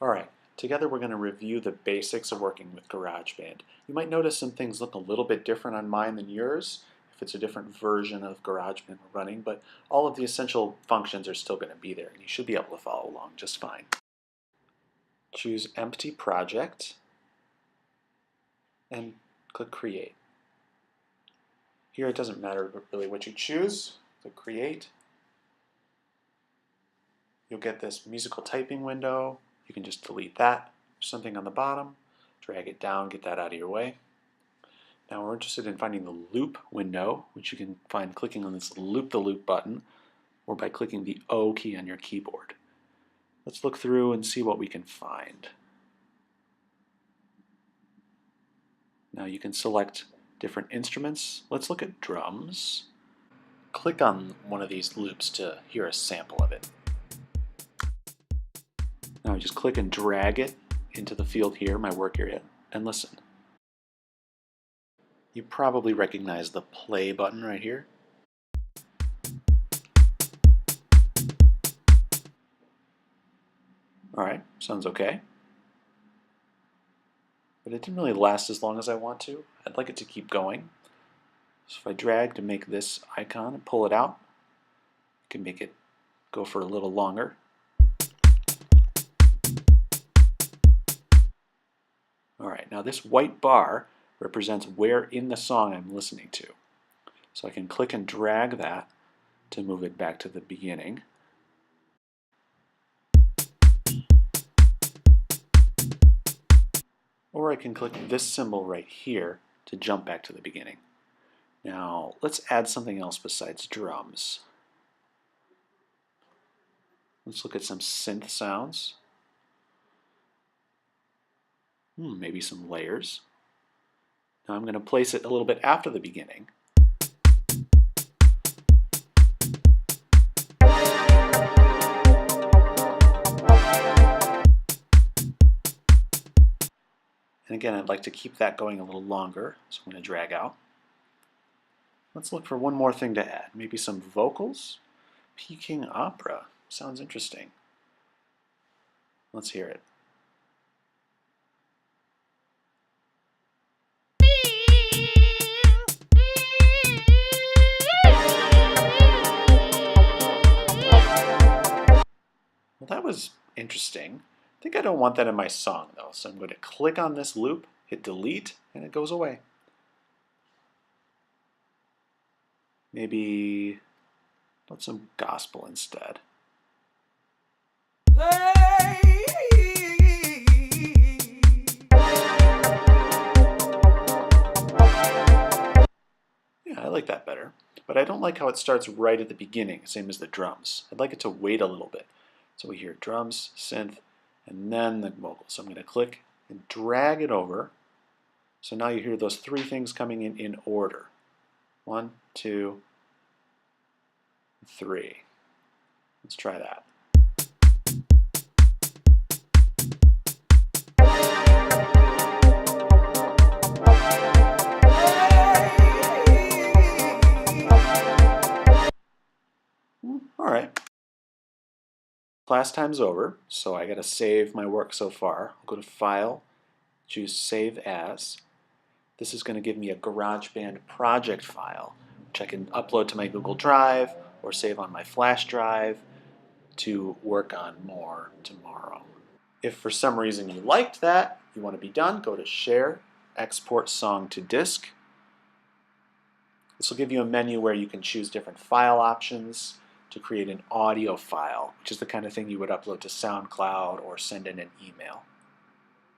Alright, together we're going to review the basics of working with GarageBand. You might notice some things look a little bit different on mine than yours, if it's a different version of GarageBand we're running, but all of the essential functions are still going to be there, and you should be able to follow along just fine. Choose Empty Project, and click Create. Here it doesn't matter really what you choose. Click Create. You'll get this musical typing window. You can just delete that. There's something on the bottom. Drag it down, get that out of your way. Now we're interested in finding the loop window, which you can find clicking on this loop the loop button or by clicking the O key on your keyboard. Let's look through and see what we can find. Now you can select different instruments. Let's look at drums. Click on one of these loops to hear a sample of it. Now just click and drag it into the field here, my work area, and listen. You probably recognize the play button right here. Alright, sounds okay. But it didn't really last as long as I want to. I'd like it to keep going. So if I drag to make this icon and pull it out, I can make it go for a little longer. Alright, now this white bar represents where in the song I'm listening to. So I can click and drag that to move it back to the beginning. Or I can click this symbol right here to jump back to the beginning. Now let's add something else besides drums. Let's look at some synth sounds. Maybe some layers. Now I'm going to place it a little bit after the beginning. And again, I'd like to keep that going a little longer, so I'm going to drag out. Let's look for one more thing to add. Maybe some vocals? Peking opera. Sounds interesting. Let's hear it. Well, that was interesting. I think I don't want that in my song though, so I'm going to click on this loop, hit delete, and it goes away. Maybe let some gospel instead. Yeah, I like that better. But I don't like how it starts right at the beginning, same as the drums. I'd like it to wait a little bit. So we hear drums, synth, and then the vocals. So I'm going to click and drag it over. So now you hear those three things coming in order. 1, 2, 3. Let's try that. All right. Class time's over, so I got to save my work so far. I'll go to File, choose Save As. This is going to give me a GarageBand project file, which I can upload to my Google Drive or save on my flash drive to work on more tomorrow. If for some reason you liked that, you want to be done, go to Share, Export Song to Disk. This will give you a menu where you can choose different file options to create an audio file, which is the kind of thing you would upload to SoundCloud or send in an email.